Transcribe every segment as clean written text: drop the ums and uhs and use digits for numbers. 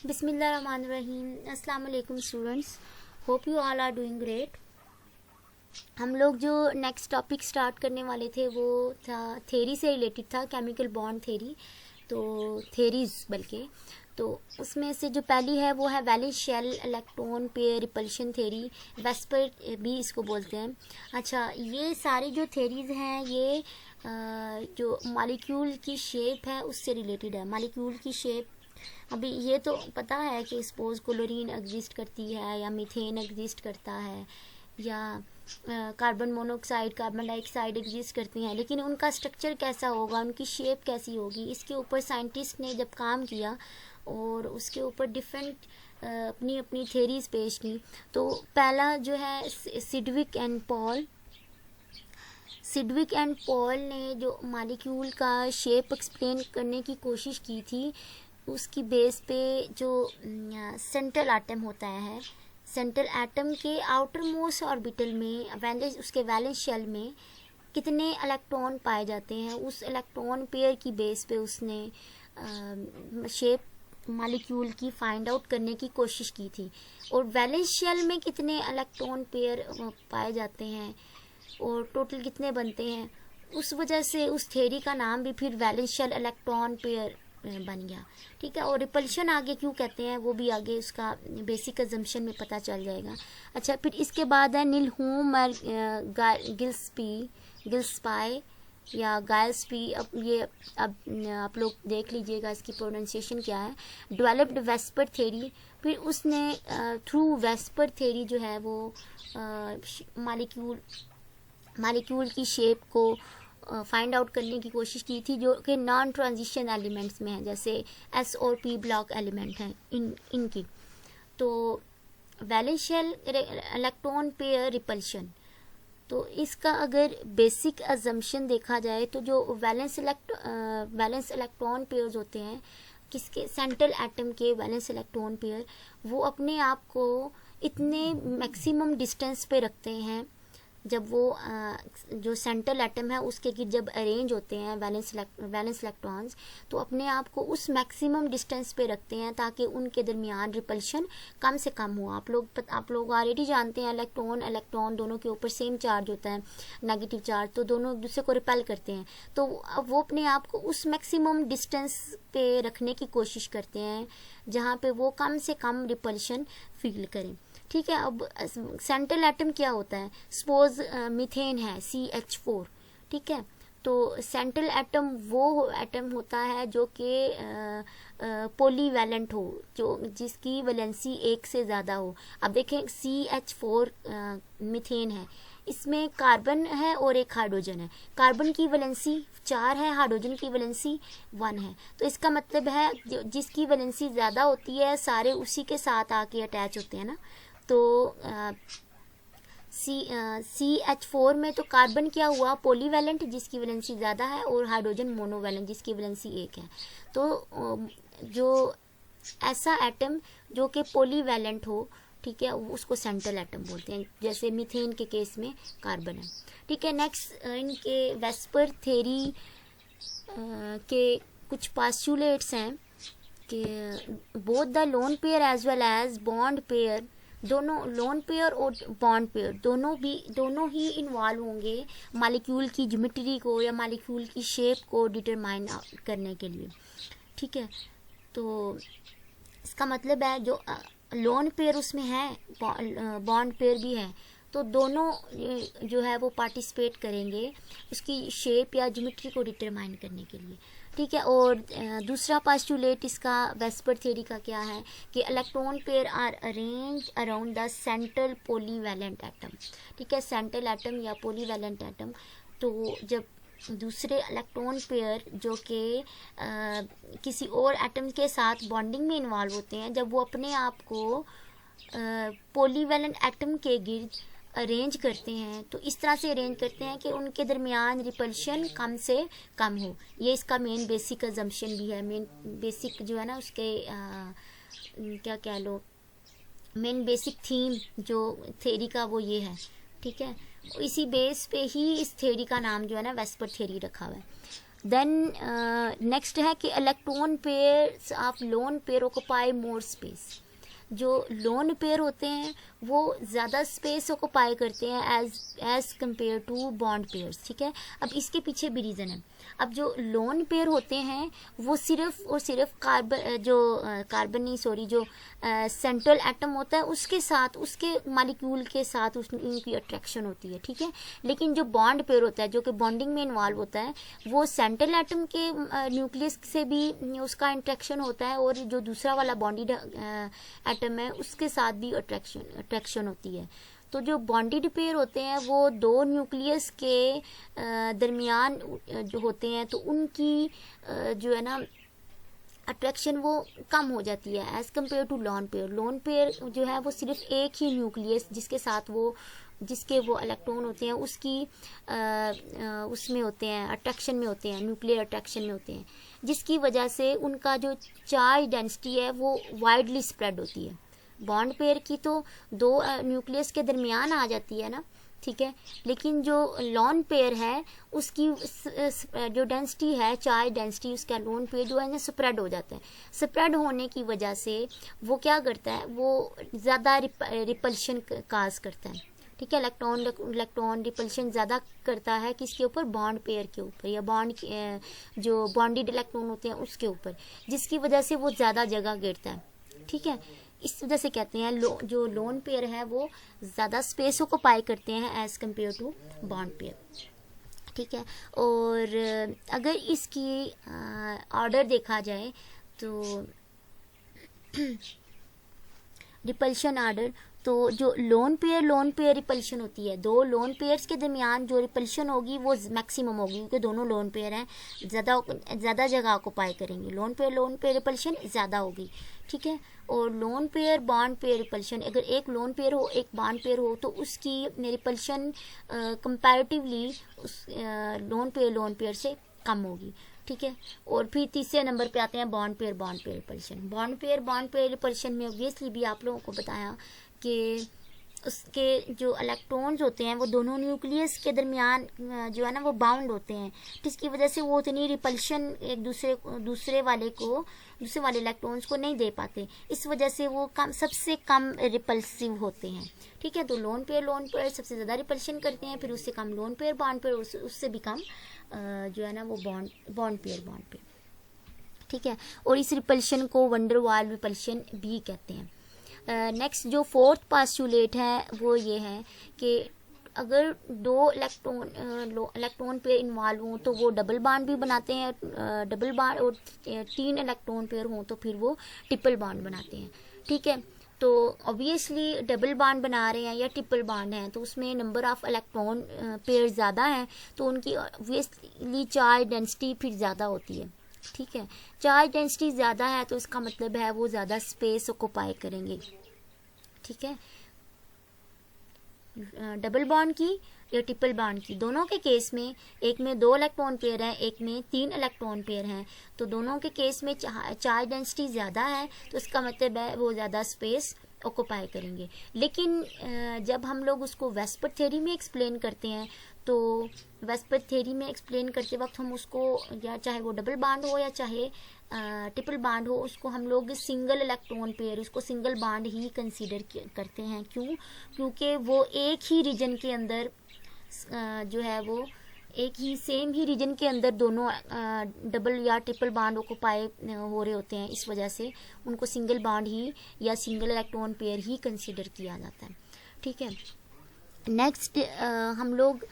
बिस्मिल्लाहिर्रहमानिर्रहीम। अस्सलाम वालेकुम students, hope you all are doing great. हम लोग जो नेक्स्ट टॉपिक स्टार्ट करने वाले थे वो था थेरी से रिलेटेड था, केमिकल बॉन्ड थेरी। तो थेरीज बल्कि तो उसमें से जो पहली है वो है valence shell electron pair repulsion theory, VSEPR भी इसको बोलते हैं। अच्छा, ये सारी जो थेरीज हैं ये जो मॉलिक्यूल की शेप है उससे रिलेटेड है। मॉलिक्यूल की शेप अभी ये तो पता है कि सपोज क्लोरीन एग्जिस्ट करती है या मीथेन एग्जिस्ट करता है या carbon monoxide, carbon dioxide exist करती हैं, लेकिन उनका स्ट्रक्चर कैसा होगा, उनकी शेप कैसी होगी, इसके ऊपर साइंटिस्ट ने जब काम किया और उसके ऊपर डिफरेंट अपनी अपनी थेरीज पेश की। तो पहला जो है सिडविक एंड पॉल ने जो मॉलिक्यूल का शेप एक्सप्लेन करने की कोशिश की थी, उसकी बेस पे जो सेंट्रल एटम होता है, सेंट्रल एटम के आउटर मोस्ट ऑर्बिटल में उसके वैलेंस शेल में कितने इलेक्ट्रॉन पाए जाते हैं, उस इलेक्ट्रॉन पेयर की बेस पे उसने शेप मॉलिक्यूल की फाइंड आउट करने की कोशिश की थी। और वैलेंस शेल में कितने इलेक्ट्रॉन पेयर पाए जाते हैं और टोटल कितने बनते हैं, उस वजह से उस थ्योरी का नाम भी फिर वैलेंस शेल इलेक्ट्रॉन पेयर बन गया। ठीक है, और रिपल्शन आगे क्यों कहते हैं वो भी आगे उसका बेसिक अजम्पशन में पता चल जाएगा। अच्छा, फिर इसके बाद है नीलहोम और गिल्स्पाई या गायल्सपी। अब आप लोग देख लीजिएगा इसकी प्रोनाउंसिएशन क्या है। डेवलप्ड वेस्पर थ्योरी, फिर उसने थ्रू वेस्पर थ्योरी जो है वो मॉलिक्यूल की शेप को फाइंड आउट करने की कोशिश की थी, जो कि नॉन ट्रांजिशन एलिमेंट्स में है, जैसे एस और पी ब्लॉक एलिमेंट हैं इनकी। तो valence shell electron pair repulsion, तो इसका अगर बेसिक अजम्पशन देखा जाए तो जो वैलेंस इलेक्ट्रॉन पेयर्स होते हैं, किसके, सेंट्रल एटम के वैलेंस इलेक्ट्रॉन पेयर, वो अपने आप को इतने मैक्सिमम डिस्टेंस पे रखते हैं जब वो जो सेंट्रल एटम है उसके गिर्द जब अरेंज होते हैं वैलेंस इलेक्ट्रॉन्स, तो अपने आप को उस मैक्सिमम डिस्टेंस पे रखते हैं ताकि उनके दरमियान रिपल्शन कम से कम हो। आप लोग ऑलरेडी जानते हैं इलेक्ट्रॉन दोनों के ऊपर सेम चार्ज होता है, नेगेटिव चार्ज, तो दोनों एक दूसरे को रिपेल करते हैं। तो अब वो अपने आप को उस मैक्सिमम डिस्टेंस पे रखने की कोशिश करते हैं जहाँ पे वो कम से कम रिपल्शन फील करें। ठीक है, अब सेंट्रल एटम क्या होता है, सपोज मीथेन है CH4। ठीक है, तो सेंट्रल एटम वो एटम होता है जो कि पॉलीवैलेंट हो, जिसकी वैलेंसी एक से ज़्यादा हो। अब देखें CH4 मीथेन है, इसमें कार्बन है और एक हाइड्रोजन है। कार्बन की वैलेंसी 4 है, हाइड्रोजन की वैलेंसी 1 है। तो इसका मतलब है जिसकी वैलेंसी ज़्यादा होती है सारे उसी के साथ आके अटैच होते हैं ना। तो CH4 में तो कार्बन क्या हुआ, पॉलीवैलेंट जिसकी वैलेंसी ज़्यादा है, और हाइड्रोजन मोनोवैलेंट जिसकी वैलेंसी 1 है। तो जो ऐसा एटम जो कि पॉलीवैलेंट हो, ठीक है, उसको सेंट्रल एटम बोलते हैं, जैसे मीथेन के केस में कार्बन है। ठीक है, नेक्स्ट इनके वेस्पर थ्योरी के कुछ पास्टुलेट्स हैं कि both the lone pair as well as bond pair, दोनों लोन पेयर और बॉन्ड पेयर दोनों ही इन्वॉल्व होंगे मॉलिक्यूल की ज्योमेट्री को या मॉलिक्यूल की शेप को डिटरमाइन करने के लिए। ठीक है, तो इसका मतलब है जो लोन पेयर उसमें है, बॉन्ड पेयर भी है, तो दोनों जो है वो पार्टिसिपेट करेंगे उसकी शेप या ज्योमेट्री को डिटरमाइन करने के लिए। ठीक है, और दूसरा पास्टुलेट इसका वेस्पर थ्योरी का क्या है कि electron pair are arrange around the central polyvalent atom. ठीक है, सेंट्रल एटम या पॉलीवैलेंट एटम, तो जब दूसरे इलेक्ट्रॉन पेयर जो कि किसी और एटम के साथ बॉन्डिंग में इन्वॉल्व होते हैं, जब वो अपने आप को पॉलीवैलेंट एटम के गिर्द अरेंज करते हैं, तो इस तरह से अरेंज करते हैं कि उनके दरमियान रिपल्शन कम से कम हो। ये इसका मेन बेसिक अजम्पशन भी है, मेन बेसिक जो है ना उसके क्या कह लो, मेन बेसिक थीम जो थ्योरी का वो ये है। ठीक है, इसी बेस पे ही इस थ्योरी का नाम जो है ना वेस्पर थ्योरी रखा हुआ है। देन नेक्स्ट है कि electron pairs of lone pair occupy more space. जो लोन पेयर होते हैं वो ज़्यादा स्पेस ऑक्यूपाई करते हैं as compare to bond pairs, ठीक है। अब इसके पीछे भी रीज़न है। अब जो लोन पेयर होते हैं वो सिर्फ और सिर्फ कार्बन नहीं सॉरी जो सेंट्रल एटम होता है उसके साथ, उसके मॉलिक्यूल के साथ उनकी अट्रैक्शन होती है, ठीक है। लेकिन जो बॉन्ड पेयर होता है जो कि बॉन्डिंग में इन्वॉल्व होता है वो सेंट्रल एटम के न्यूक्लियस से भी उसका इंट्रैक्शन होता है, और जो दूसरा वाला बॉन्डेड एटम है उसके साथ भी अट्रैक्शन होती है। तो जो बॉन्डेड पेयर होते हैं वो दो न्यूक्लियस के दरमियान जो होते हैं तो उनकी जो है ना अट्रैक्शन वो कम हो जाती है as compare to lone pair. Lone pair जो है वो सिर्फ एक ही न्यूक्लियस जिसके वो इलेक्ट्रॉन होते हैं उसकी उसमें होते हैं, अट्रैक्शन में होते हैं, न्यूक्लियर अट्रैक्शन में होते हैं, जिसकी वजह से उनका जो चार्ज डेंसिटी है वो वाइडली स्प्रेड होती है। बॉन्ड पेयर की तो दो न्यूक्लियस के दरमियान आ जाती है ना, ठीक है। लेकिन जो लोन पेयर है उसकी जो डेंसिटी है, चार्ज डेंसिटी उसका लोन पेयर जो है ना स्प्रेड हो जाता है। स्प्रेड होने की वजह से वो क्या करता है, वो ज़्यादा रिपल्शन काज करता है, ठीक है। इलेक्ट्रॉन रिपल्शन ज़्यादा करता है किसके ऊपर, बॉन्ड पेयर के ऊपर या जो बॉन्डेड इलेक्ट्रॉन होते हैं उसके ऊपर, जिसकी वजह से वो ज़्यादा जगह घेरता है, ठीक है। इस वजह से कहते हैं जो लोन पेयर है वो ज़्यादा स्पेस को पाई करते हैं as compare to bond pair, ठीक है। और अगर इसकी ऑर्डर देखा जाए तो रिपल्शन ऑर्डर, तो जो लोन पेयर रिपल्शन होती है, दो लोन पेयर्स के दरमियान जो रिपल्शन होगी वो मैक्सिमम होगी क्योंकि दोनों लोन पेयर हैं, ज़्यादा जगह ऑक्यूपाई करेंगे। लोन पेयर रिपल्शन ज़्यादा होगी, ठीक है। और lone pair bond pair repulsion, अगर एक लोन पेयर हो एक बॉन्ड पेयर हो तो उसकी रिपल्शन कंपैरेटिवली उस लोन पेयर से कम होगी, ठीक है। और फिर तीसरे नंबर पे आते हैं bond pair repulsion. Bond pair repulsion में ऑब्वियसली भी आप लोगों को बताया कि उसके जो इलेक्ट्रॉन्स होते हैं वो दोनों न्यूक्लियस के दरमियान जो है ना वो बाउंड होते हैं, जिसकी वजह से वो उतनी रिपल्शन एक दूसरे वाले इलेक्ट्रॉन्स को नहीं दे पाते। इस वजह से वो सबसे कम रिपल्सिव होते हैं, ठीक है। तो लोन पेयर सबसे ज़्यादा रिपल्शन करते हैं, फिर उससे कम लोन पेयर बॉन्ड पेयर, उससे भी कम जो है ना वो बॉन्ड पेयर, ठीक है। और इस रिपल्शन को वंडर वाल रिपल्शन भी कहते हैं। नेक्स्ट जो फोर्थ पास्टुलेट है वो ये है कि अगर दो इलेक्ट्रॉन पेयर इन्वॉल्व हों तो वो डबल बॉन्ड भी बनाते हैं, डबल बॉन्ड, और 3 इलेक्ट्रॉन पेयर हों तो फिर वो ट्रिपल बॉन्ड बनाते हैं, ठीक है। तो ऑब्वियसली डबल बॉन्ड बना रहे हैं या ट्रिपल बॉन्ड हैं तो उसमें नंबर ऑफ इलेक्ट्रॉन पेयर ज़्यादा हैं तो उनकी ऑब्वियसली चार्ज डेंसिटी फिर ज़्यादा होती है, ठीक है। चार्ज डेंसिटी ज़्यादा है तो इसका मतलब है वो ज़्यादा स्पेस ऑक्यूपाई करेंगे, ठीक है। डबल बॉन्ड की या ट्रिपल बॉन्ड की, दोनों के केस में एक में 2 इलेक्ट्रॉन पेयर हैं, एक में 3 इलेक्ट्रॉन पेयर हैं, तो दोनों के केस में चार्ज डेंसिटी ज़्यादा है तो इसका मतलब है वो ज़्यादा स्पेस ऑक्यूपाई करेंगे। लेकिन जब हम लोग उसको वेस्पर थ्योरी में एक्सप्लेन करते हैं तो वेस्पर थ्योरी में एक्सप्लेन करते वक्त हम उसको, या चाहे वो डबल बॉन्ड हो या चाहे ट्रिपल बॉन्ड हो, उसको हम लोग सिंगल इलेक्ट्रॉन पेयर, उसको सिंगल बॉन्ड ही कंसीडर करते हैं। क्योंकि वो एक ही रीजन के अंदर जो है वो एक ही सेम ही रीजन के अंदर दोनों डबल या ट्रिपल बॉन्ड ऑक्यूपाई हो रहे होते हैं, इस वजह से उनको सिंगल बॉन्ड ही या सिंगल इलेक्ट्रॉन पेयर ही कंसीडर किया जाता है, ठीक है। नेक्स्ट हम लोग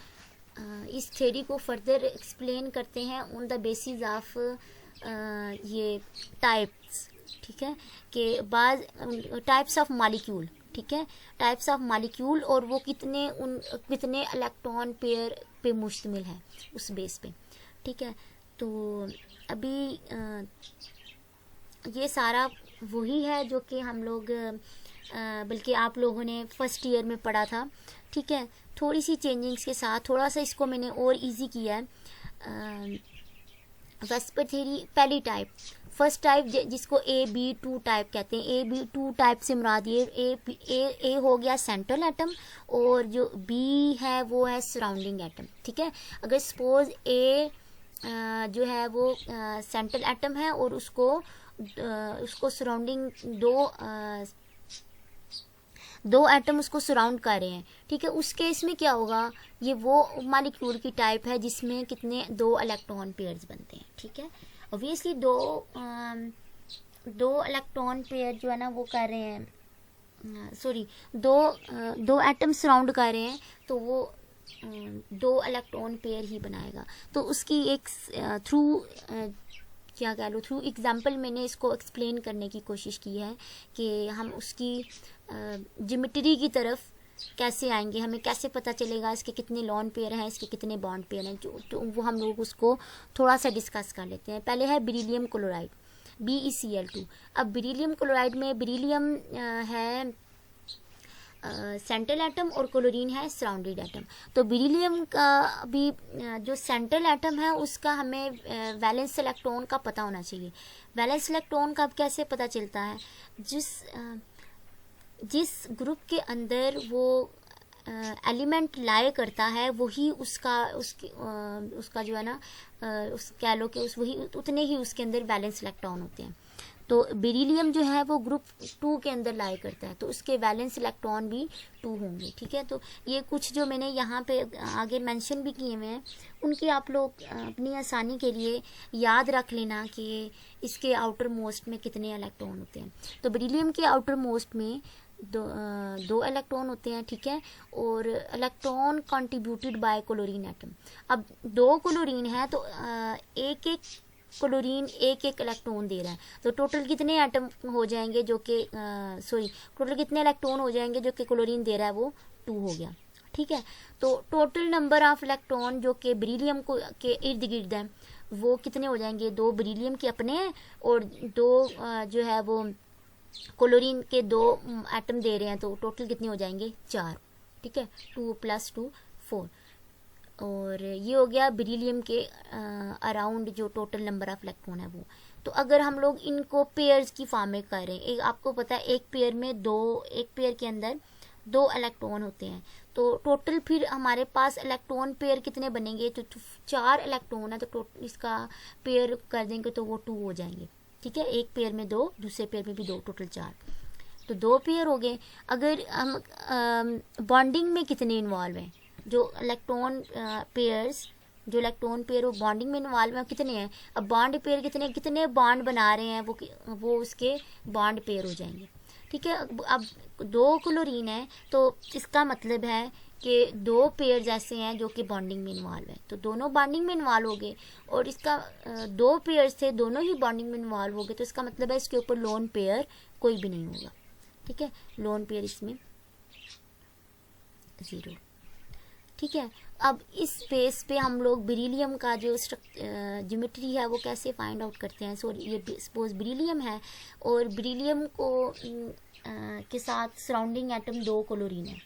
इस थ्योरी को फर्दर एक्सप्लेन करते हैं ऑन द बेसिस ऑफ ये टाइप्स, ठीक है, कि बाज टाइप्स ऑफ मॉलिक्यूल, ठीक है, टाइप्स ऑफ मॉलिक्यूल, और वो कितने इलेक्ट्रॉन पेयर पे मुश्तमिल है उस बेस पे, ठीक है। तो अभी ये सारा वही है जो कि हम लोग बल्कि आप लोगों ने फर्स्ट ईयर में पढ़ा था, ठीक है। थोड़ी सी चेंजिंग्स के साथ थोड़ा सा इसको मैंने और इजी किया है। वेस्पर थ्योरी पहली टाइप, फर्स्ट टाइप जिसको AB2 टाइप कहते हैं। AB2 टाइप से मुराद ये ए हो गया सेंट्रल एटम, और जो B है वो है सराउंडिंग एटम, ठीक है। अगर सपोज A जो है वो सेंट्रल एटम है और उसको सराउंडिंग दो एटम उसको सराउंड कर रहे हैं, ठीक है। उस केस में क्या होगा, ये वो मॉलिक्यूल की टाइप है जिसमें कितने 2 इलेक्ट्रॉन पेयर्स बनते हैं, ठीक है। ऑब्वियसली दो इलेक्ट्रॉन पेयर जो है ना वो कर रहे हैं, सॉरी, दो एटम सराउंड कर रहे हैं, तो वो 2 इलेक्ट्रॉन पेयर ही बनाएगा। तो उसकी एक क्या कह लो, थ्रू एग्जाम्पल मैंने इसको एक्सप्लेन करने की कोशिश की है कि हम उसकी ज्योमेट्री की तरफ कैसे आएंगे, हमें कैसे पता चलेगा इसके कितने लॉन पेयर हैं, इसके कितने बॉन्ड पेयर हैं, तो वो हम लोग उसको थोड़ा सा डिस्कस कर लेते हैं। पहले है बेरिलियम क्लोराइड, BeCl2। अब बेरिलियम क्लोराइड में बेरिलियम है सेंट्रल एटम और क्लोरीन है सराउंडेड एटम। तो बेरिलियम का भी जो सेंट्रल एटम है उसका हमें वैलेंस इलेक्ट्रॉन का पता होना चाहिए। वैलेंस इलेक्ट्रॉन का कैसे पता चलता है, जिस ग्रुप के अंदर वो एलिमेंट लाए करता है वही उसका जो है ना उस कह लो कि वही उतने ही उसके अंदर वैलेंस इलेक्ट्रॉन होते हैं। तो बेरिलियम जो है वो ग्रुप 2 के अंदर लाई करता है, तो उसके वैलेंस इलेक्ट्रॉन भी 2 होंगे, ठीक है। तो ये कुछ जो मैंने यहाँ पे आगे मेंशन भी किए हुए हैं, उनकी आप लोग अपनी आसानी के लिए याद रख लेना कि इसके आउटर मोस्ट में कितने इलेक्ट्रॉन होते हैं। तो बेरिलियम के आउटर मोस्ट में दो इलेक्ट्रॉन होते हैं, ठीक है, और electron contributed bye chlorine atom. अब 2 क्लोरीन है तो एक क्लोरीन एक इलेक्ट्रॉन दे रहा है, तो टोटल कितने एटम हो जाएंगे जो कि टोटल कितने इलेक्ट्रॉन हो जाएंगे जो कि क्लोरीन दे रहा है, वो 2 हो गया, ठीक है। तो टोटल नंबर ऑफ इलेक्ट्रॉन जो कि बेरिलियम को के इर्द गिर्द हैं वो कितने हो जाएंगे, 2 बेरिलियम के अपने हैं और 2 जो है वो क्लोरीन के 2 एटम दे रहे हैं, तो टोटल कितने हो जाएंगे, 4, ठीक है। 2 + 2 4, और ये हो गया बेरिलियम के अराउंड जो टोटल नंबर ऑफ इलेक्ट्रॉन है वो। तो अगर हम लोग इनको पेयर्स की फॉर्म में कर रहे हैं, आपको पता है एक पेयर के अंदर 2 इलेक्ट्रॉन होते हैं, तो टोटल फिर हमारे पास इलेक्ट्रॉन पेयर कितने बनेंगे, तो 4 इलेक्ट्रॉन है, तो टोटल इसका पेयर कर देंगे तो वो 2 हो जाएंगे, ठीक है। एक पेयर में 2, दूसरे पेयर में भी 2, टोटल 4, तो 2 पेयर हो गए। अगर हम बॉन्डिंग में कितने इन्वॉल्व हैं, जो इलेक्ट्रॉन पेयर वो बॉन्डिंग में इन्वॉल्व हैं कितने हैं, अब बॉन्ड पेयर कितने बॉन्ड बना रहे हैं वो उसके बॉन्ड पेयर हो जाएंगे, ठीक है। अब 2 क्लोरीन है तो इसका मतलब है कि 2 पेयर जैसे हैं जो कि बॉन्डिंग में इन्वॉल्व है, तो दोनों बॉन्डिंग में इन्वॉल्व हो गए, और इसका 2 पेयर थे दोनों ही बॉन्डिंग में इन्वॉल्व हो गए, तो इसका मतलब है इसके ऊपर लोन पेयर कोई भी नहीं होगा, ठीक है। लोन पेयर इसमें 0, ठीक है। अब इस बेस पे हम लोग बेरिलियम का जो ज्योमेट्री है वो कैसे फाइंड आउट करते हैं। ये सपोज बेरिलियम है और बेरिलियम को के साथ सराउंडिंग एटम 2 क्लोरीन है,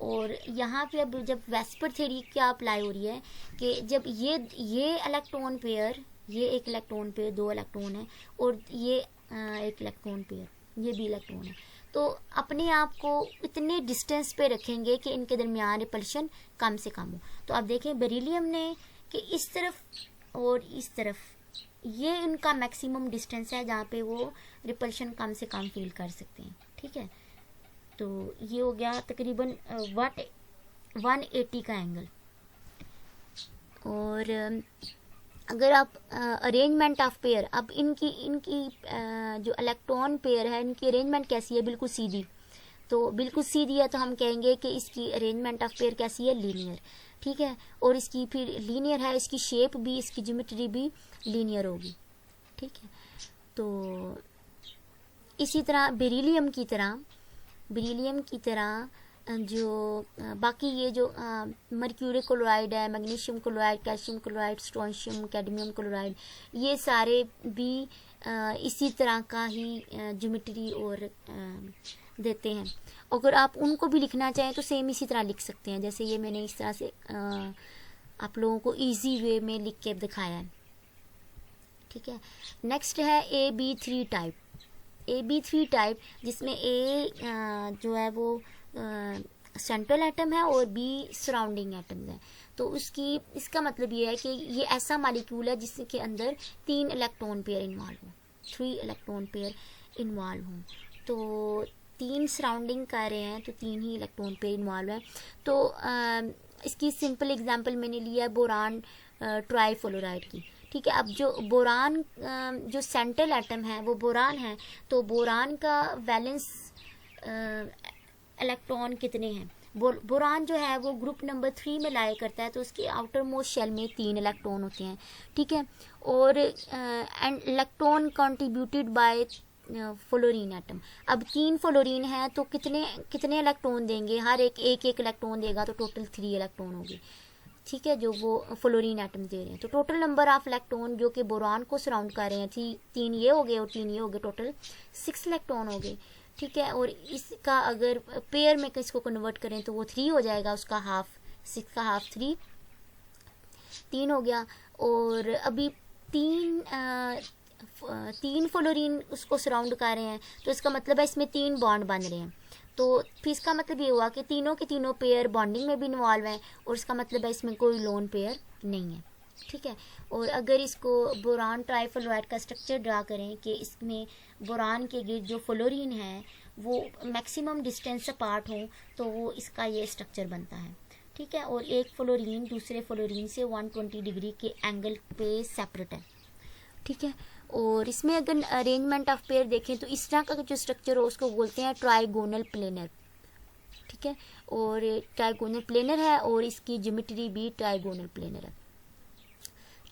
और यहाँ पे अब जब वेस्पर थ्योरी क्या अप्लाई हो रही है कि जब ये इलेक्ट्रॉन पेयर, ये एक इलेक्ट्रॉन पेयर 2 इलेक्ट्रॉन है, और ये एक इलेक्ट्रॉन पेयर, ये भी इलेक्ट्रॉन है, तो अपने आप को इतने डिस्टेंस पे रखेंगे कि इनके दरमियान रिपल्शन कम से कम हो। तो अब देखें बेरिलियम ने कि इस तरफ और इस तरफ ये इनका मैक्सिमम डिस्टेंस है जहाँ पे वो रिपल्शन कम से कम फील कर सकते हैं, ठीक है। तो ये हो गया तकरीबन 180 का एंगल। और अगर आप अरेंजमेंट ऑफ पेयर, अब इनकी जो इलेक्ट्रॉन पेयर है इनकी अरेंजमेंट कैसी है, बिल्कुल सीधी, तो बिल्कुल सीधी है, तो हम कहेंगे कि इसकी अरेंजमेंट ऑफ पेयर कैसी है, लीनियर, ठीक है। और इसकी फिर लीनियर है, इसकी शेप भी, इसकी ज्योमेट्री भी लीनियर होगी, ठीक है। तो इसी तरह बेरिलियम की तरह जो बाकी ये जो मर्क्यूरी क्लोराइड है, magnesium chloride, calcium chloride, strontium, cadmium chloride, ये सारे भी इसी तरह का ही ज्योमेट्री और देते हैं। अगर आप उनको भी लिखना चाहें तो सेम इसी तरह लिख सकते हैं, जैसे ये मैंने इस तरह से आप लोगों को इजी वे में लिख के दिखाया है, ठीक है। नेक्स्ट है AB3 टाइप, जिसमें A जो है वो सेंट्रल एटम है और बी सराउंडिंग एटम्स है। तो इसका मतलब ये है कि ये ऐसा मालिक्यूल है जिसके अंदर 3 इलेक्ट्रॉन पेयर इन्वॉल्व हो, 3 इलेक्ट्रॉन पेयर इन्वॉल्व हों। तो 3 सराउंडिंग कर रहे हैं तो 3 ही इलेक्ट्रॉन पेयर इन्वॉल्व है। तो इसकी सिंपल एग्जांपल मैंने लिया है बोरान ट्राईफ्लोराइड की। ठीक है, अब जो बोरान जो सेंट्रल एटम है वो बोरान है, तो बोरान का वैलेंस इलेक्ट्रॉन कितने हैं? बोरान जो है वो ग्रुप नंबर 3 में लाया करता है, तो उसके आउटर मोस्ट शेल में 3 इलेक्ट्रॉन होते हैं। ठीक है, और and electron contributed bye fluorine atom. अब 3 फ्लोरीन है तो कितने इलेक्ट्रॉन देंगे? हर एक इलेक्ट्रॉन देगा, तो टोटल 3 इलेक्ट्रॉन होगी। ठीक है, जो वो फ्लोरीन एटम दे रहे हैं। तो टोटल नंबर ऑफ इलेक्ट्रॉन जो कि बोरान को सराउंड कर रहे हैं 3 ये हो गए और 3 ये हो गए, टोटल 6 इलेक्ट्रॉन हो गए। ठीक है, और इसका अगर पेयर में इसको कन्वर्ट करें तो वो 3 हो जाएगा, उसका हाफ, 6 का हाफ 3 हो गया। और अभी 3 फ्लोरीन उसको सराउंड कर रहे हैं, तो इसका मतलब है इसमें 3 बॉन्ड बन रहे हैं। तो फिर इसका मतलब ये हुआ कि तीनों के तीनों पेयर बॉन्डिंग में भी इन्वॉल्व हैं, और इसका मतलब है इसमें कोई लोन पेयर नहीं है। ठीक है, और अगर इसको बोरान ट्राईफ्लोराइड का स्ट्रक्चर ड्रा करें कि इसमें बोरान के गिर्द जो फ्लोरीन है वो मैक्सिमम डिस्टेंस अपार्ट हो, तो वो इसका ये स्ट्रक्चर बनता है। ठीक है, और एक फ्लोरीन दूसरे फ्लोरीन से 120 डिग्री के एंगल पे सेपरेट है। ठीक है, और इसमें अगर अरेंजमेंट ऑफ पेयर देखें तो इस तरह का जो स्ट्रक्चर हो उसको बोलते हैं ट्राइगोनल प्लेनर। ठीक है, और ट्राइगोनल प्लेनर है और इसकी ज्योमेट्री भी ट्राइगोनल प्लेनर है।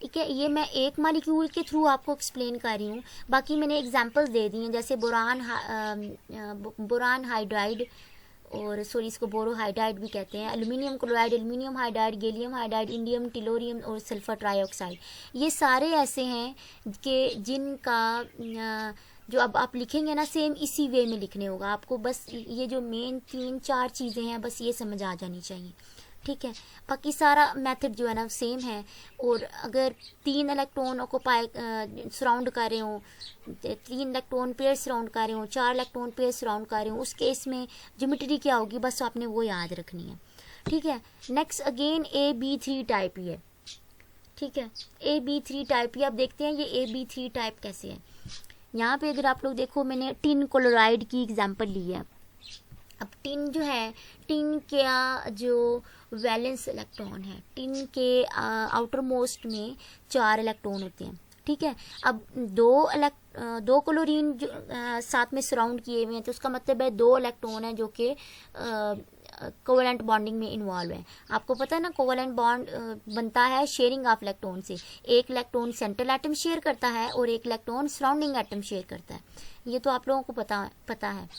ठीक है, ये मैं एक मॉलिक्यूल के थ्रू आपको एक्सप्लेन कर रही हूँ, बाकी मैंने एग्जांपल्स दे दी हैं, जैसे बोरान हाइड्राइड, और सॉरी इसको बोरोहाइड्राइड भी कहते हैं, aluminium chloride, aluminium hydride, gallium hydride, indium thallium और सल्फर ट्राईऑक्साइड। ये सारे ऐसे हैं कि जिनका जो अब आप लिखेंगे ना सेम इसी वे में लिखने होगा आपको, बस ये जो मेन 3-4 चीज़ें हैं बस ये समझ आ जानी चाहिए। ठीक है, बाकी सारा मेथड जो है ना सेम है। और अगर 3 इलेक्ट्रॉन ऑक्यूपाई सराउंड कर रहे हो, 3 इलेक्ट्रॉन पेयर सराउंड कर रहे हो, 4 इलेक्ट्रॉन पेयर सराउंड कर रहे हो, उस केस में ज्योमेट्री क्या होगी बस आपने वो याद रखनी है। ठीक है, नेक्स्ट अगेन AB3 टाइप ही है। ठीक है, AB3 टाइप ही, अब देखते हैं ये AB3 टाइप कैसे है। यहाँ पे अगर आप लोग देखो मैंने टिन क्लोराइड की एग्जांपल ली है। अब टिन जो है, टिन का जो वैलेंस इलेक्ट्रॉन है, टिन के आउटर मोस्ट में 4 इलेक्ट्रॉन होते हैं। ठीक है, अब 2 क्लोरीन जो साथ में सराउंड किए हुए हैं, तो उसका मतलब है 2 इलेक्ट्रॉन है जो कि कोवेलेंट बॉन्डिंग में इन्वॉल्व है। आपको पता है ना कोवेलेंट बॉन्ड बनता है शेयरिंग ऑफ इलेक्ट्रॉन से। एक इलेक्ट्रॉन सेंट्रल एटम शेयर करता है और एक इलेक्ट्रॉन सराउंडिंग एटम शेयर करता है, ये तो आप लोगों को पता है।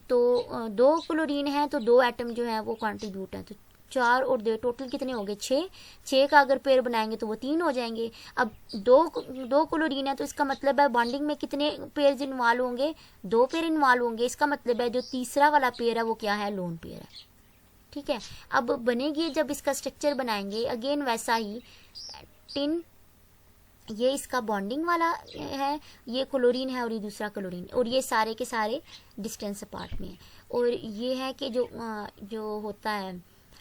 तो 2 क्लोरीन है तो 2 एटम जो है वो कंट्रीब्यूट है, तो 4 और 2 टोटल कितने हो गए? 6 का अगर पेयर बनाएंगे तो वो 3 हो जाएंगे। अब 2 क्लोरीन है तो इसका मतलब है बॉन्डिंग में कितने पेयर इन्वॉल्व होंगे? 2 पेयर इन्वॉल्व होंगे। इसका मतलब है जो तीसरा वाला पेयर है वो क्या है? लोन पेयर है। ठीक है, अब बनेगी जब इसका स्ट्रक्चर बनाएंगे अगेन वैसा ही, टिन ये इसका बॉन्डिंग वाला है, ये क्लोरीन है और ये दूसरा क्लोरीन, और ये सारे के सारे डिस्टेंस अपार्ट में है। और ये है कि जो होता है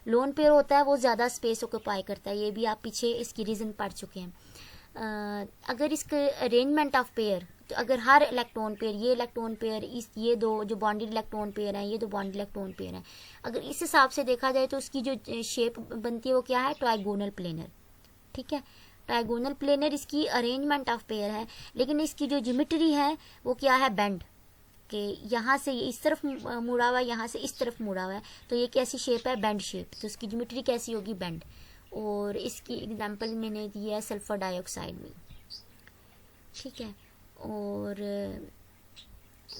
लोन पेयर होता है वो ज़्यादा स्पेस ऑक्यूपाई करता है, ये भी आप पीछे इसकी रीज़न पढ़ चुके हैं। अगर इसके अरेंजमेंट ऑफ पेयर, तो अगर हर इलेक्ट्रॉन पेयर, ये इलेक्ट्रॉन पेयर, ये 2 जो बॉन्डेड इलेक्ट्रॉन पेयर हैं, ये 2 बॉन्डेड इलेक्ट्रॉन पेयर हैं, अगर इस हिसाब से देखा जाए तो उसकी जो शेप बनती है वो क्या है? Trigonal planar. ठीक है, ट्राइगोनल प्लेनर इसकी अरेंजमेंट ऑफ पेयर है, लेकिन इसकी जो ज्योमेट्री है वो क्या है? बेंड, कि यहाँ से ये इस तरफ मुड़ा हुआ है, यहाँ से इस तरफ मुड़ा हुआ है, तो ये कैसी शेप है? Bend shape. तो इसकी ज्योमेट्री कैसी होगी? बेंड। और इसकी एग्जांपल मैंने दी है सल्फर डाइऑक्साइड में। ठीक है, और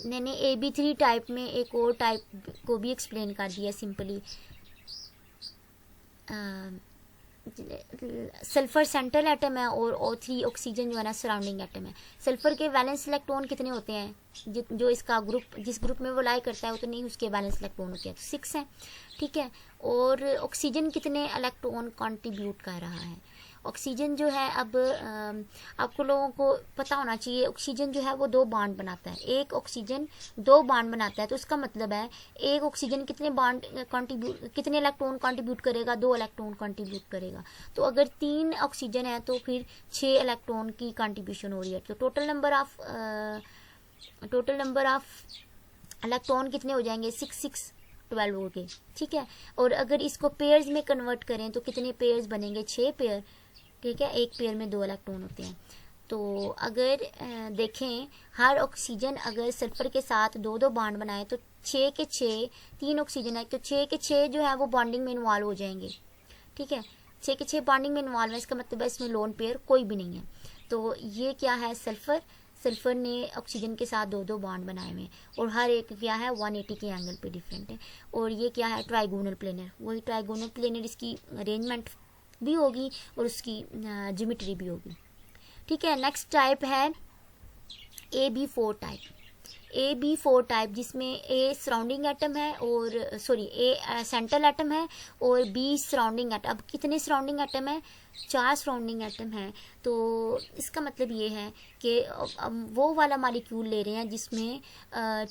मैंने AB3 टाइप में एक और टाइप को भी एक्सप्लेन कर दिया सिंपली। सल्फर सेंट्रल एटम है और O3 ऑक्सीजन जो है ना सराउंडिंग एटम है। सल्फर के वैलेंस इलेक्ट्रॉन कितने होते हैं? जो इसका ग्रुप, जिस ग्रुप में वो लाई करता है उतने ही उसके वैलेंस इलेक्ट्रॉन होते हैं, तो 6 हैं। ठीक है, और ऑक्सीजन कितने इलेक्ट्रॉन कंट्रीब्यूट कर रहा है? ऑक्सीजन जो है, अब आपको लोगों को पता होना चाहिए, ऑक्सीजन जो है वो 2 बॉन्ड बनाता है। एक ऑक्सीजन 2 बॉन्ड बनाता है, तो इसका मतलब है एक ऑक्सीजन कितने बॉन्ड कंट्रीब्यूट, कितने इलेक्ट्रॉन कंट्रीब्यूट करेगा, 2 इलेक्ट्रॉन कंट्रीब्यूट करेगा। तो अगर 3 ऑक्सीजन है तो फिर 6 इलेक्ट्रॉन की कंट्रीब्यूशन हो रही है। तो टोटल नंबर ऑफ इलेक्ट्रॉन कितने हो जाएंगे, 6 6 12 हो गए, ठीक है। और अगर इसको पेयर्स में कन्वर्ट करें तो कितने पेयर्स बनेंगे, 6 पेयर, ठीक है। एक पेयर में 2 इलेक्ट्रॉन होते हैं। तो अगर देखें, हर ऑक्सीजन अगर सल्फर के साथ 2 बॉन्ड बनाए तो 6 के 6, 3 ऑक्सीजन है तो 6 के 6 जो है वो बॉन्डिंग में इन्वॉल्व हो जाएंगे, ठीक है। 6 के 6 बॉन्डिंग में इन्वॉल्व है, इसका मतलब है इसमें लोन पेयर कोई भी नहीं है। तो ये क्या है, सल्फर ने ऑक्सीजन के साथ 2 बॉन्ड बनाए हुए हैं, और हर एक क्या है 180 के एंगल पे डिफरेंट है। और ये क्या है, ट्राइगोनल प्लेनर, वही ट्राइगोनल प्लेनर, इसकी अरेंजमेंट भी होगी और उसकी ज्योमेट्री भी होगी, ठीक है। नेक्स्ट टाइप है AB4 टाइप। AB4 टाइप जिसमें ए सराउंडिंग एटम है और ए सेंट्रल एटम है और बी सराउंडिंग एटम। अब कितने सराउंडिंग एटम है, 4 सराउंडिंग एटम है। तो इसका मतलब ये है कि वो वाला मॉलिक्यूल ले रहे हैं जिसमें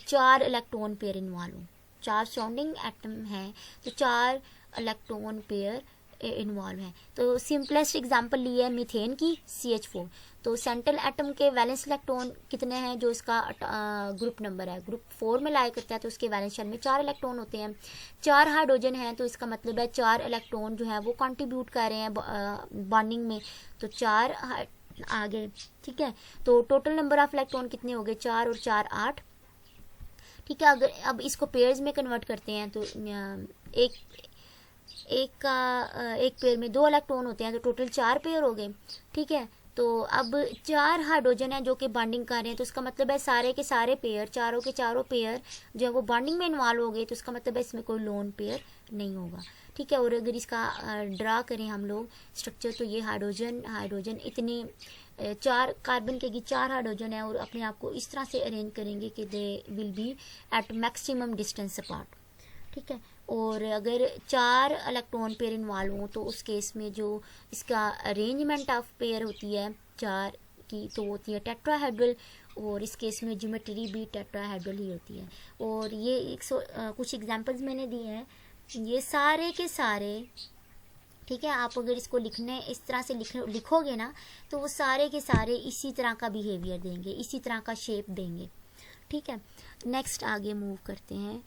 4 इलेक्ट्रॉन पेयर इन्वॉल्व हो। 4 सराउंडिंग एटम है तो 4 इलेक्ट्रॉन पेयर इन्वॉल्व है। तो सिंपलेस्ट एग्जांपल ली है मीथेन की, CH4। तो सेंट्रल एटम के वैलेंस इलेक्ट्रॉन कितने हैं, जो इसका ग्रुप नंबर है, ग्रुप 4 में लाई करता है, तो उसके वैलेंस शेल में 4 इलेक्ट्रॉन होते हैं। 4 हाइड्रोजन हैं, तो इसका मतलब है 4 इलेक्ट्रॉन जो है वो कंट्रीब्यूट कर रहे हैं बॉन्डिंग में, तो 4 आ गए, ठीक है। तो टोटल नंबर ऑफ इलेक्ट्रॉन कितने हो गए, 4 और 4 8, ठीक है। अगर अब इसको पेयर्स में कन्वर्ट करते हैं तो एक पेयर में 2 इलेक्ट्रॉन होते हैं, तो टोटल 4 पेयर हो गए, ठीक है। तो अब 4 हाइड्रोजन है जो कि बॉन्डिंग कर रहे हैं, तो इसका मतलब है सारे के सारे पेयर, चारों के चारों पेयर जो है वो बॉन्डिंग में इन्वॉल्व हो गए, तो इसका मतलब है इसमें कोई लोन पेयर नहीं होगा, ठीक है। और अगर इसका ड्रा करें हम लोग स्ट्रक्चर, तो ये हाइड्रोजन इतने 4 कार्बन के 4 हाइड्रोजन है, और अपने आप को इस तरह से अरेंज करेंगे कि they will be at maximum distance apart, ठीक है। और अगर 4 इलेक्ट्रॉन पेयर इन्वॉल्व हो तो उस केस में जो इसका अरेंजमेंट ऑफ पेयर होती है 4 की, तो होती है टेट्राहेड्रल, और इस केस में ज्योमेट्री भी टेट्राहेड्रल ही होती है। और ये कुछ एग्जांपल्स मैंने दिए हैं, ये सारे के सारे, ठीक है। आप अगर इसको इस तरह से लिखोगे ना, तो वो सारे के सारे इसी तरह का बिहेवियर देंगे, इसी तरह का शेप देंगे, ठीक है। नेक्स्ट आगे मूव करते हैं।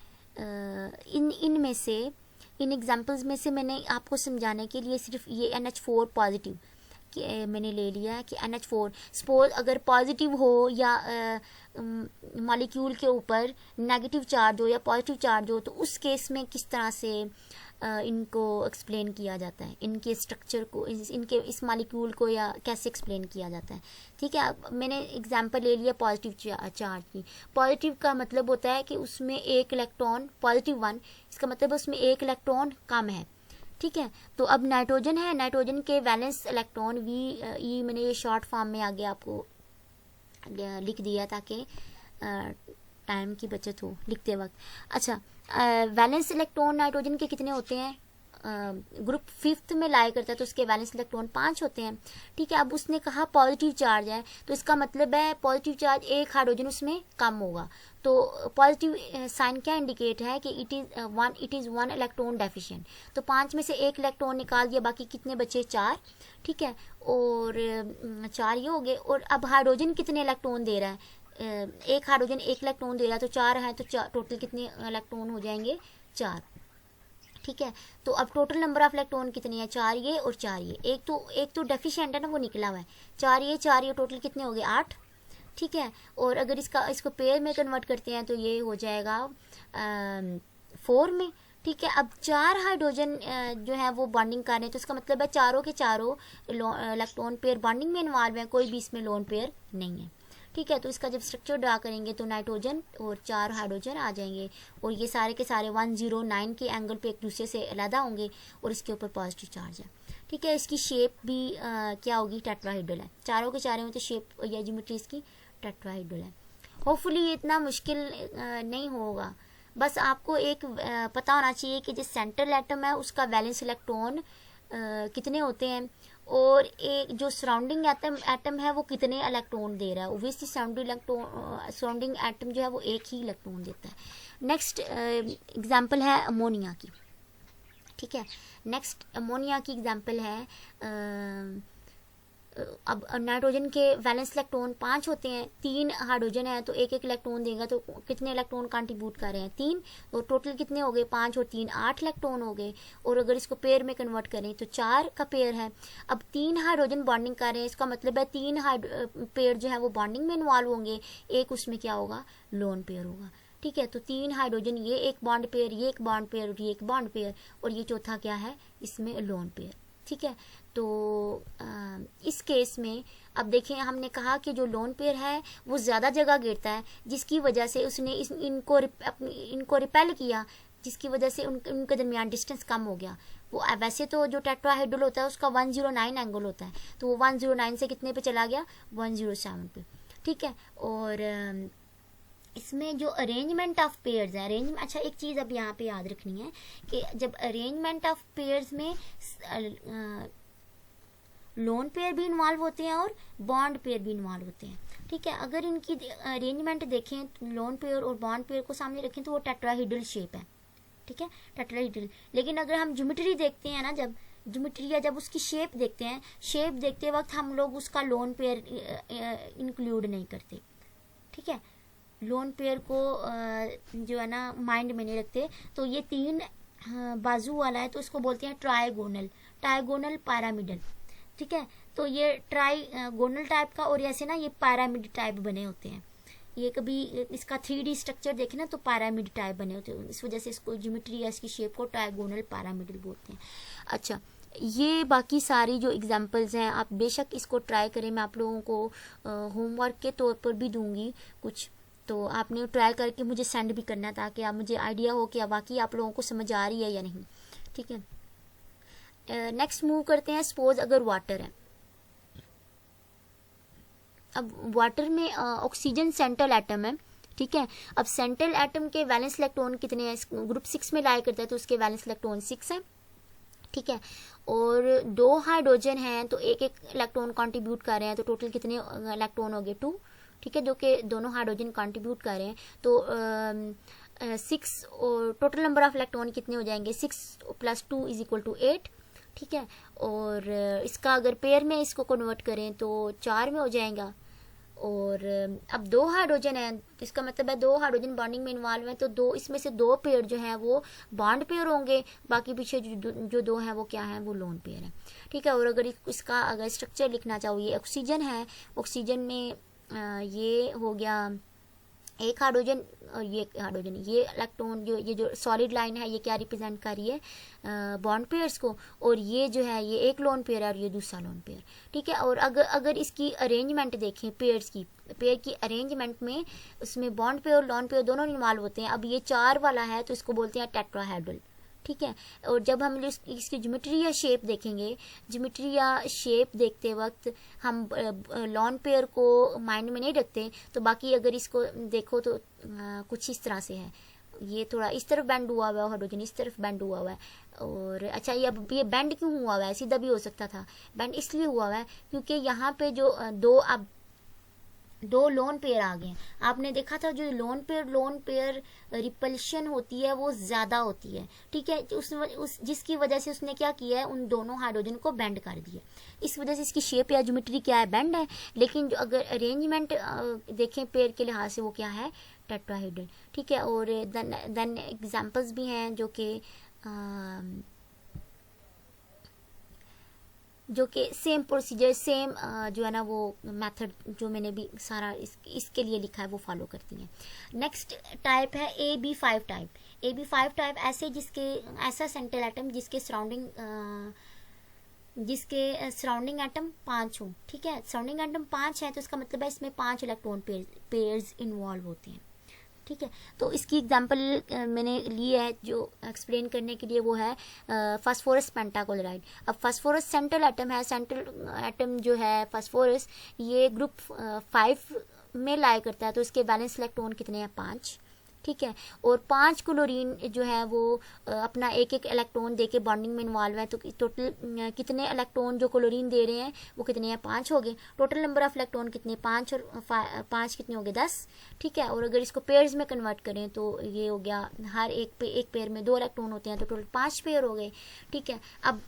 इन एग्जांपल्स में से मैंने आपको समझाने के लिए सिर्फ ये NH4 पॉजिटिव मैंने ले लिया है कि NH4 सपोज अगर पॉजिटिव हो या मॉलिक्यूल के ऊपर नेगेटिव चार्ज हो या पॉजिटिव चार्ज हो, तो उस केस में किस तरह से इनको एक्सप्लेन किया जाता है, इनके स्ट्रक्चर को, इनके इस मॉलिक्यूल को या कैसे एक्सप्लेन किया जाता है, ठीक है। अब मैंने एग्जांपल ले लिया पॉजिटिव चार्ज की। पॉजिटिव का मतलब होता है कि उसमें एक इलेक्ट्रॉन, +1, इसका मतलब उसमें एक इलेक्ट्रॉन कम है, ठीक है। तो अब नाइट्रोजन है, नाइट्रोजन के वैलेंस इलेक्ट्रॉन वी मैंने ये शॉर्ट फॉर्म में आगे आपको लिख दिया ताकि टाइम की बचत हो लिखते वक्त। अच्छा, वैलेंस इलेक्ट्रॉन नाइट्रोजन के कितने होते हैं, ग्रुप 5th में लाई करता है, तो उसके वैलेंस इलेक्ट्रॉन 5 होते हैं, ठीक है। अब उसने कहा पॉजिटिव चार्ज है, तो इसका मतलब है पॉजिटिव चार्ज एक हाइड्रोजन उसमें कम होगा। तो पॉजिटिव साइन क्या इंडिकेट है कि इट इज़ 1 इलेक्ट्रॉन डेफिशिएंट। तो 5 में से एक इलेक्ट्रॉन निकाल दिया, बाकी कितने बचे, 4, ठीक है। और 4 ये हो गए। और अब हाइड्रोजन कितने इलेक्ट्रॉन दे रहा है, एक हाइड्रोजन 1 इलेक्ट्रॉन दे रहा है, तो 4 है, तो टोटल कितने इलेक्ट्रॉन हो जाएंगे, 4, ठीक है। तो अब टोटल नंबर ऑफ इलेक्ट्रॉन कितने हैं, 4 ये और 4 ये। एक तो डेफिशिएंट है ना, वो निकला हुआ है, 4 ये टोटल कितने हो गए, 8, ठीक है। और अगर इसको पेयर में कन्वर्ट करते हैं तो ये हो जाएगा 4 में, ठीक है। अब 4 हाइड्रोजन जो है वो बॉन्डिंग कर रहे हैं, तो इसका मतलब है चारों के चारों इलेक्ट्रॉन पेयर बॉन्डिंग में इन्वॉल्व है, कोई भी इसमें लोन पेयर नहीं है, ठीक है। तो इसका जब स्ट्रक्चर ड्रा करेंगे तो नाइट्रोजन और 4 हाइड्रोजन आ जाएंगे, और ये सारे के सारे 109 के एंगल पे एक दूसरे से अलग होंगे, और इसके ऊपर पॉजिटिव चार्ज है, ठीक है। इसकी शेप भी क्या होगी, टेट्राहेड्रल है, चारों के चारों में तो शेप या ज्योमेट्री इसकी टेट्राहेड्रल है। होपफुली ये इतना मुश्किल नहीं होगा, बस आपको एक पता होना चाहिए कि जो सेंट्रल एटम है उसका वैलेंस इलेक्ट्रॉन कितने होते हैं, और एक जो सराउंडिंग एटम है वो कितने इलेक्ट्रॉन दे रहा है। ओब्वियसली सराउंडिंग एटम जो है वो एक ही इलेक्ट्रॉन देता है। नेक्स्ट एग्जांपल है अमोनिया की, ठीक है। नेक्स्ट अमोनिया की एग्जांपल है अब नाइट्रोजन के वैलेंस इलेक्ट्रॉन 5 होते हैं, 3 हाइड्रोजन है तो एक एक इलेक्ट्रॉन देगा, तो कितने इलेक्ट्रॉन कंट्रीब्यूट कर रहे हैं 3, और टोटल कितने हो गए 5 और 3 8 इलेक्ट्रॉन हो गए। और अगर इसको पेयर में कन्वर्ट करें तो 4 का पेयर है। अब 3 हाइड्रोजन बॉन्डिंग कर रहे हैं, इसका मतलब है 3 पेयर जो है वो बॉन्डिंग में इन्वॉल्व होंगे, एक उसमें क्या होगा लोन पेयर होगा, ठीक है। तो 3 हाइड्रोजन, ये एक बॉन्ड पेयर, ये एक बॉन्ड पेयर और ये एक बॉन्ड पेयर, और ये चौथा क्या है इसमें लोन पेयर, ठीक है। तो इस केस में अब देखें, हमने कहा कि जो लोन पेयर है वो ज़्यादा जगह घेरता है, जिसकी वजह से उसने इनको रिपेल किया, जिसकी वजह से उनके दरमियान डिस्टेंस कम हो गया। वो वैसे तो जो टेट्राहेड्रल होता है उसका 109 एंगल होता है, तो वो 109 से कितने पे चला गया 107 पे, ठीक है। और इसमें जो अरेंजमेंट ऑफ पेयर्स है, अच्छा एक चीज़ अब यहाँ पे याद रखनी है कि जब अरेंजमेंट ऑफ पेयर्स में लोन पेयर भी इन्वॉल्व होते हैं और बॉन्ड पेयर भी इन्वॉल्व होते हैं, ठीक है। अगर इनकी अरेंजमेंट देखें तो लोन पेयर और बॉन्ड पेयर को सामने रखें तो वो टेट्राहेड्रल शेप है, ठीक है, टेट्राहेड्रल। लेकिन अगर हम ज्योमेट्री देखते हैं ना, जब ज्योमेट्री या जब उसकी शेप देखते हैं, शेप देखते वक्त हम लोग उसका लोन पेयर इंक्लूड नहीं करते, ठीक है। लोन पेयर को जो है ना माइंड में नहीं रखते। तो ये 3 बाजू वाला है तो इसको बोलते हैं ट्राइगोनल पैरामिडल, ठीक है। तो ये ट्राइगोनल टाइप का, और ऐसे ना ये पैरामिड टाइप बने होते हैं। ये कभी इसका 3D स्ट्रक्चर देखे ना तो पैरामिड टाइप बने होते हैं, इस वजह से इसको ज्योमेट्री या इसकी शेप को ट्राइगोनल पैरामिडल बोलते हैं। अच्छा, ये बाकी सारी जो एग्जांपल्स हैं आप बेशक इसको ट्राई करें, मैं आप लोगों को होमवर्क के तौर पर भी दूंगी कुछ, तो आपने ट्राई करके मुझे सेंड भी करना है ताकि आप मुझे आइडिया हो कि बाकी आप लोगों को समझ आ रही है या नहीं, ठीक है। नेक्स्ट मूव करते हैं। सपोज अगर वाटर है, अब वाटर में ऑक्सीजन सेंट्रल एटम है, ठीक है। अब सेंट्रल एटम के वैलेंस इलेक्ट्रॉन कितने हैं, ग्रुप 6 में लाई करता है तो उसके वैलेंस इलेक्ट्रॉन 6 है, ठीक है। और 2 हाइड्रोजन हैं तो एक एक इलेक्ट्रॉन कंट्रीब्यूट कर रहे हैं, तो टोटल कितने इलेक्ट्रॉन हो गए 2, ठीक है, जो कि दोनों हाइड्रोजन कंट्रीब्यूट कर रहे हैं। तो 6 और टोटल नंबर ऑफ इलेक्ट्रॉन कितने हो जाएंगे 6 + 2 = 8, ठीक है। और इसका अगर पेयर में इसको कन्वर्ट करें तो 4 में हो जाएगा। और अब 2 हाइड्रोजन है, इसका मतलब है 2 हाइड्रोजन बॉन्डिंग में इन्वॉल्व है, तो 2 इसमें से 2 पेयर जो हैं वो बॉन्ड पेयर होंगे, बाकी पीछे जो 2 हैं वो क्या हैं वो लोन पेयर है, ठीक है। और अगर इसका अगर स्ट्रक्चर लिखना चाहो, ये ऑक्सीजन है, ऑक्सीजन में ये हो गया एक हाइड्रोजन और ये हाइड्रोजन, ये इलेक्ट्रॉन जो सॉलिड लाइन है ये क्या रिप्रेजेंट कर रही है बॉन्ड पेयर्स को, और ये जो है ये एक लोन पेयर है और ये दूसरा लोन पेयर, ठीक है। और अगर इसकी अरेंजमेंट देखें पेयर की अरेंजमेंट में उसमें बॉन्ड पेयर और लोन पेयर दोनों इन्वॉल्व होते हैं। अब ये 4 वाला है तो इसको बोलते हैं टेट्राहेड्रल, ठीक है। और जब हम इसकी ज्योमेट्री या शेप देखेंगे, ज्योमेट्री या शेप देखते वक्त हम लॉन पेयर को माइंड में नहीं रखते, तो बाकी अगर इसको देखो तो कुछ इस तरह से है, ये थोड़ा इस तरफ बेंड हुआ हुआ है, हाइड्रोजन इस तरफ बेंड हुआ हुआ है। और अच्छा, ये बेंड क्यों हुआ हुआ है, सीधा भी हो सकता था, बेंड इसलिए हुआ हुआ है क्योंकि यहाँ पे जो दो लोन पेयर आ गए। आपने देखा था जो लोन पेयर रिपल्शन होती है वो ज्यादा होती है, ठीक है। जिसकी वजह से उसने क्या किया है, उन दोनों हाइड्रोजन को बेंड कर दिया, इस वजह से इसकी शेप या ज्योमेट्री क्या है बेंड है। लेकिन जो अगर अरेंजमेंट देखें पेयर के लिहाज से वो क्या है टेट्राहेड्रल, ठीक है। और देन एग्जांपल्स भी हैं जो कि सेम प्रोसीजर सेम जो है ना वो मेथड जो मैंने भी सारा इसके लिए लिखा है वो फॉलो करती हैं। नेक्स्ट टाइप है AB5 टाइप। AB5 टाइप ऐसा सेंट्रल एटम जिसके सराउंडिंग एटम 5 हो, ठीक है। सराउंडिंग एटम 5 है तो इसका मतलब है इसमें 5 इलेक्ट्रॉन पेयर्स इन्वॉल्व होते हैं, ठीक है। तो इसकी एग्जांपल मैंने ली है जो एक्सप्लेन करने के लिए, वो है फास्फोरस पेंटाक्लोराइड। अब फास्फोरस सेंट्रल एटम है, सेंट्रल एटम जो है फास्फोरस ये ग्रुप 5 में लाई करता है, तो इसके बैलेंस इलेक्ट्रॉन कितने हैं 5, ठीक है। और 5 क्लोरीन जो है वो अपना एक एक इलेक्ट्रॉन देके बॉन्डिंग में इन्वॉल्व है, तो टोटल कितने इलेक्ट्रॉन जो क्लोरीन दे रहे हैं वो कितने हैं, 5 हो गए। टोटल नंबर ऑफ इलेक्ट्रॉन कितने, 5 और 5 कितने हो गए, 10, ठीक है। और अगर इसको पेयर्स में कन्वर्ट करें तो ये हो गया, हर एक पेयर में 2 इलेक्ट्रॉन होते हैं, तो टोटल 5 पेयर हो गए, ठीक है। अब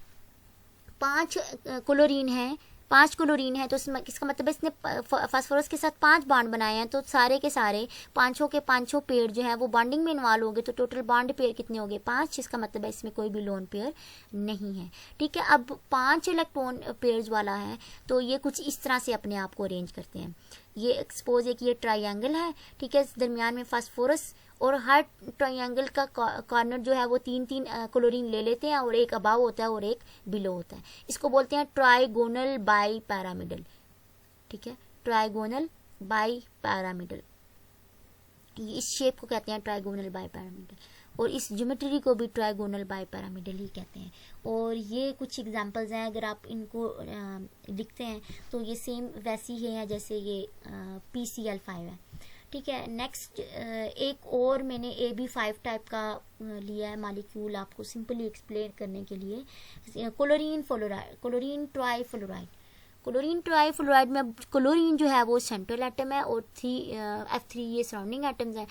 5 क्लोरीन है, 5 क्लोरीन है, तो इसका मतलब है इसने फास्फोरस के साथ 5 बॉन्ड बनाए हैं, तो सारे के सारे पांचों के पांचों पेयर जो है वो बॉन्डिंग में इन्वॉल्व हो गए, तो टोटल बॉन्ड पेयर कितने हो गए, 5, जिसका मतलब है इसमें कोई भी लोन पेयर नहीं है, ठीक है। अब 5 इलेक्ट्रॉन पेयर्स वाला है, तो ये कुछ इस तरह से अपने आप को अरेंज करते हैं। ये एक्सपोज एक ये ट्राइंगल है, ठीक है, इस दरमियान में फास्फोरस, और हर ट्राइंगल का कॉर्नर जो है वो 3-3 क्लोरीन ले लेते हैं, और एक अबाव होता है और एक बिलो होता है। इसको बोलते हैं ट्राइगोनल बाई पैरामिडल, ठीक है, ट्राइगोनल बाई पैरामिडल, इस शेप को कहते हैं ट्राइगोनल बाई पैरामिडल, और इस ज्योमेट्री को भी ट्राइगोनल बाई पैरामिडल ही कहते हैं। और ये कुछ एग्जांपल्स हैं, अगर आप इनको लिखते हैं तो ये सेम वैसी ही है जैसे ये PCl5 है, ठीक है। नेक्स्ट एक और मैंने AB5 टाइप का लिया है मॉलिक्यूल आपको सिंपली एक्सप्लेन करने के लिए, chlorine fluoride, chlorine trifluoride. Chlorine trifluoride में क्लोरीन जो है वो सेंट्रल एटम है, और F3 ये सराउंडिंग एटम्स हैं।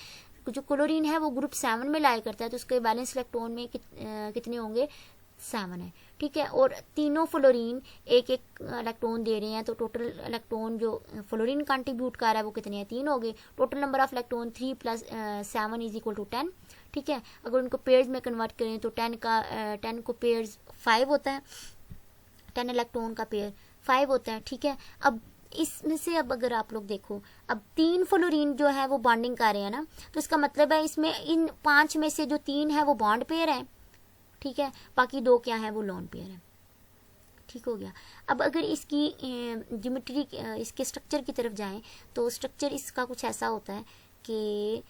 जो क्लोरीन है वो ग्रुप 7 में लाई करता है, तो उसके बैलेंस इलेक्ट्रॉन में कितने होंगे, 7 है, ठीक है। और तीनों फ्लोरीन एक एक इलेक्ट्रॉन दे रहे हैं, तो टोटल इलेक्ट्रॉन जो फ्लोरीन कंट्रीब्यूट कर रहा है वो कितने हैं, 3 हो गए। टोटल नंबर ऑफ इलेक्ट्रॉन 3 + 7 = 10, ठीक है। अगर उनको पेयर्स में कन्वर्ट करें तो 10 को पेयर्स 5 होता है, 10 इलेक्ट्रॉन का पेयर 5 होता है, ठीक है। अब इसमें से अब अगर आप लोग देखो, अब 3 फ्लोरीन जो है वो बॉन्डिंग कर रहे हैं ना, तो इसका मतलब है इसमें इन 5 में से जो 3 है वो बॉन्ड पेयर है, ठीक है, बाकी 2 क्या है वो लोन पेयर है, ठीक हो गया। अब अगर इसकी ज्योमेट्री इसके स्ट्रक्चर की तरफ जाएं, तो स्ट्रक्चर इसका कुछ ऐसा होता है कि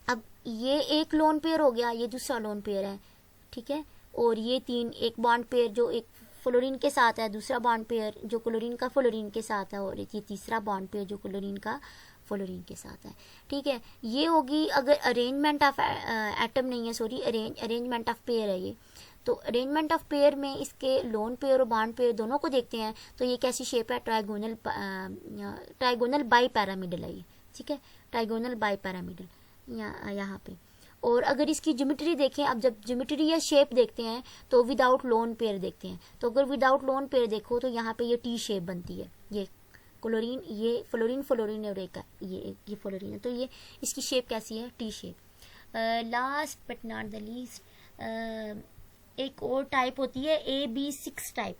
अब ये एक लोन पेयर हो गया, ये दूसरा लोन पेयर है, ठीक है। और ये 3, एक बॉन्ड पेयर जो एक फ्लोरीन के साथ है, दूसरा बॉन्ड पेयर जो क्लोरीन का फ्लोरीन के साथ है, और ये तीसरा बॉन्ड पेयर जो क्लोरीन का फ्लोरीन के साथ है, ठीक है। ये होगी अगर अरेंजमेंट ऑफ एटम नहीं है, सॉरी, अरेंजमेंट ऑफ पेयर है ये। तो अरेंजमेंट ऑफ पेयर में इसके लोन पेयर और बॉन्ड पेयर दोनों को देखते हैं, तो ये कैसी शेप है, ट्राइगोनल बाई पैरामिडल है ये, ठीक है, ट्राइगोनल बाई पैरामिडल यहाँ पे। और अगर इसकी ज्योमेट्री देखें, अब जब ज्योमेट्री या शेप देखते हैं तो विदाउट लोन पेयर देखते हैं, तो अगर विदाउट लोन पेयर देखो तो यहाँ पे ये टी शेप बनती है, ये क्लोरीन, ये फ्लोरीन और एक ये फ्लोरीन है, तो ये इसकी शेप कैसी है, T shape. Last but not the least एक और टाइप होती है AB6 टाइप,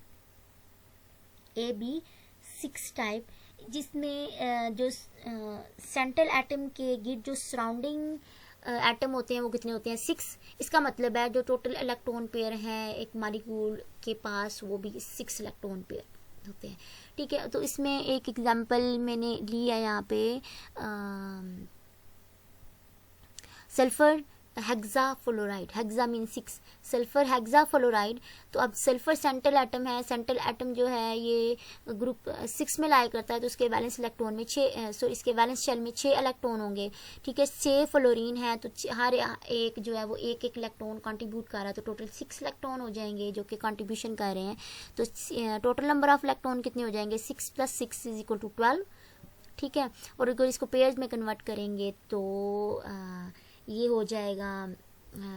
AB6 टाइप, जिसमें जो सेंट्रल एटम के गिर्द जो सराउंडिंग एटम होते हैं वो कितने होते हैं, 6। इसका मतलब है जो टोटल इलेक्ट्रॉन पेयर हैं एक मॉलिक्यूल के पास वो भी 6 इलेक्ट्रॉन पेयर होते हैं, ठीक है। तो इसमें एक एग्जांपल मैंने लिया है यहाँ पे, sulphur hexafluoride, hexa mean 6, sulphur hexafluoride. तो अब सल्फर सेंट्रल एटम है, सेंट्रल एटम जो है ये ग्रुप 6 में लाई करता है, तो उसके वैलेंस इलेक्ट्रॉन में 6 इसके वैलेंस शेल में 6 इलेक्ट्रॉन होंगे, ठीक है। 6 फ्लोरीन है, तो हर एक जो है वो एक एक इलेक्ट्रॉन कंट्रीब्यूट कर रहा है, तो टोटल 6 इलेक्ट्रॉन हो जाएंगे जो कि कंट्रीब्यूशन कर रहे हैं। तो टोटल नंबर ऑफ इलेक्ट्रॉन कितने हो जाएंगे, 6 + 6 = 12, ठीक है। और अगर इसको पेयर्स में कन्वर्ट करेंगे तो ये हो जाएगा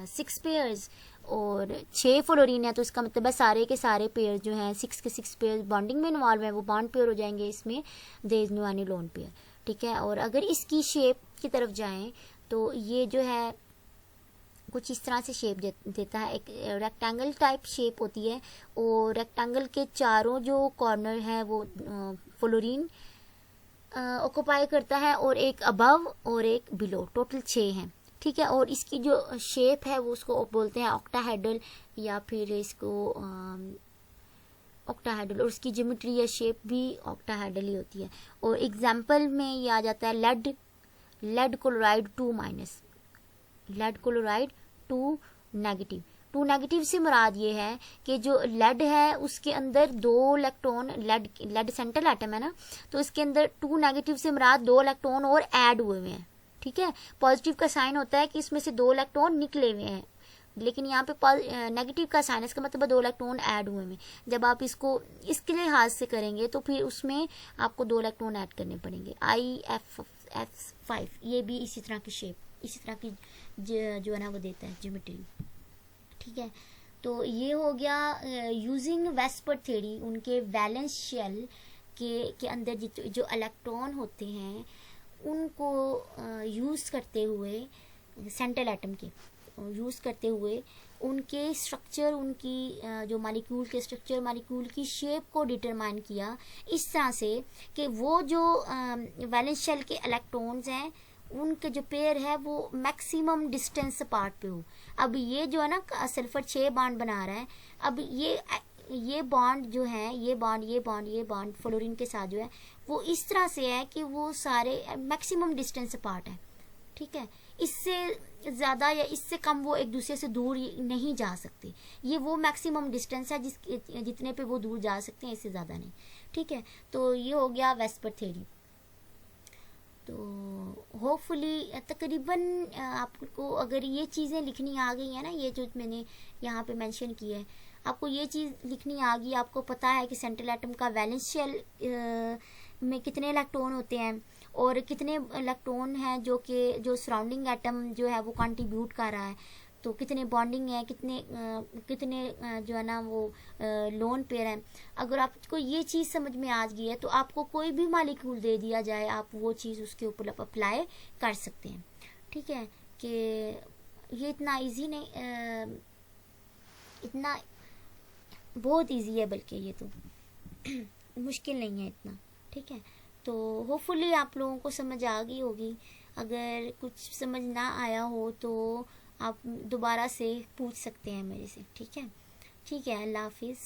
6 पेयर्स, और 6 फ्लोरीन है, तो इसका मतलब है सारे के सारे पेयर जो हैं 6 के 6 पेयर बॉन्डिंग में इन्वॉल्व है, वो बॉन्ड पेयर हो जाएंगे, इसमें there is no any lone pair, ठीक है। और अगर इसकी शेप की तरफ जाएं तो ये जो है कुछ इस तरह से शेप देता है, एक रेक्टेंगल टाइप शेप होती है, और रेक्टेंगल के चारों जो कॉर्नर हैं वो फ्लोरीन ऑक्यूपाई करता है, और एक अबव और एक बिलो, टोटल 6 हैं, ठीक है। और इसकी जो शेप है वो उसको बोलते हैं ऑक्टाहेड्रल, या फिर इसको ऑक्टाहेड्रल, और उसकी ज्योमेट्री या शेप भी ऑक्टाहेड्रल ही होती है। और एग्जांपल में ये आ जाता है lead chloride 2-, lead chloride 2 negative. 2 negative से मुराद ये है कि जो लेड है उसके अंदर 2 इलेक्ट्रॉन, लेड सेंट्रल एटम है ना, तो इसके अंदर 2 नेगेटिव से मुराद 2 इलेक्ट्रॉन और ऐड हुए हैं, ठीक है। पॉजिटिव का साइन होता है कि इसमें से 2 इलेक्ट्रॉन निकले हुए हैं, लेकिन यहाँ पे नेगेटिव का साइन, इसका मतलब 2 इलेक्ट्रॉन ऐड हुए हैं। जब आप इसको इसके लिए हाथ से करेंगे तो फिर उसमें आपको 2 इलेक्ट्रॉन ऐड करने पड़ेंगे। IF5 ये भी इसी तरह की शेप, इसी तरह की जो है ना वो देता है ज्योमेट्री, ठीक है। तो ये हो गया यूजिंग वेस्पर थ्योरी, उनके वैलेंस शेल के अंदर जो इलेक्ट्रॉन होते हैं उनको यूज़ करते हुए, सेंट्रल एटम के यूज़ करते हुए उनके स्ट्रक्चर, उनकी जो मालिक्यूल के स्ट्रक्चर, मालिक्यूल की शेप को डिटरमाइन किया इस तरह से कि वो जो वैलेंस शेल के इलेक्ट्रॉन्स हैं उनके जो पेयर है वो मैक्सिमम डिस्टेंस अपार्ट पे हो। अब ये जो है ना सल्फर 6 बॉन्ड बना रहा है, अब ये बॉन्ड जो है, ये बॉन्ड फ्लोरीन के साथ जो है वो इस तरह से है कि वो सारे मैक्सिमम डिस्टेंस अपार्ट है, ठीक है। इससे ज़्यादा या इससे कम वो एक दूसरे से दूर नहीं जा सकते। ये वो मैक्सिमम डिस्टेंस है जितने पे वो दूर जा सकते हैं, इससे ज़्यादा नहीं, ठीक है। तो ये हो गया वेस्पर थ्योरी। तो होपफुली तकरीबन आपको अगर ये चीज़ें लिखनी आ गई है ना, ये जो मैंने यहाँ पे मेंशन की है, आपको ये चीज़ लिखनी आ गई, आपको पता है कि सेंट्रल एटम का वैलेंस शेल में कितने इलेक्ट्रॉन होते हैं और कितने इलेक्ट्रॉन हैं जो सराउंडिंग एटम जो है वो कंट्रीब्यूट कर रहा है, तो कितने बॉन्डिंग है, कितने जो है ना वो लोन पेयर है। अगर आपको ये चीज़ समझ में आ गई है तो आपको कोई भी मॉलिक्यूल दे दिया जाए, आप वो चीज़ उसके ऊपर अप्लाई कर सकते हैं, ठीक है। कि ये इतना इजी नहीं, इतना बहुत इजी है, बल्कि ये तो मुश्किल नहीं है इतना, ठीक है। तो होपफुली आप लोगों को समझ आ गई होगी। अगर कुछ समझ ना आया हो तो आप दोबारा से पूछ सकते हैं मेरे से, ठीक है। ठीक है, अल्लाह हाफिज़।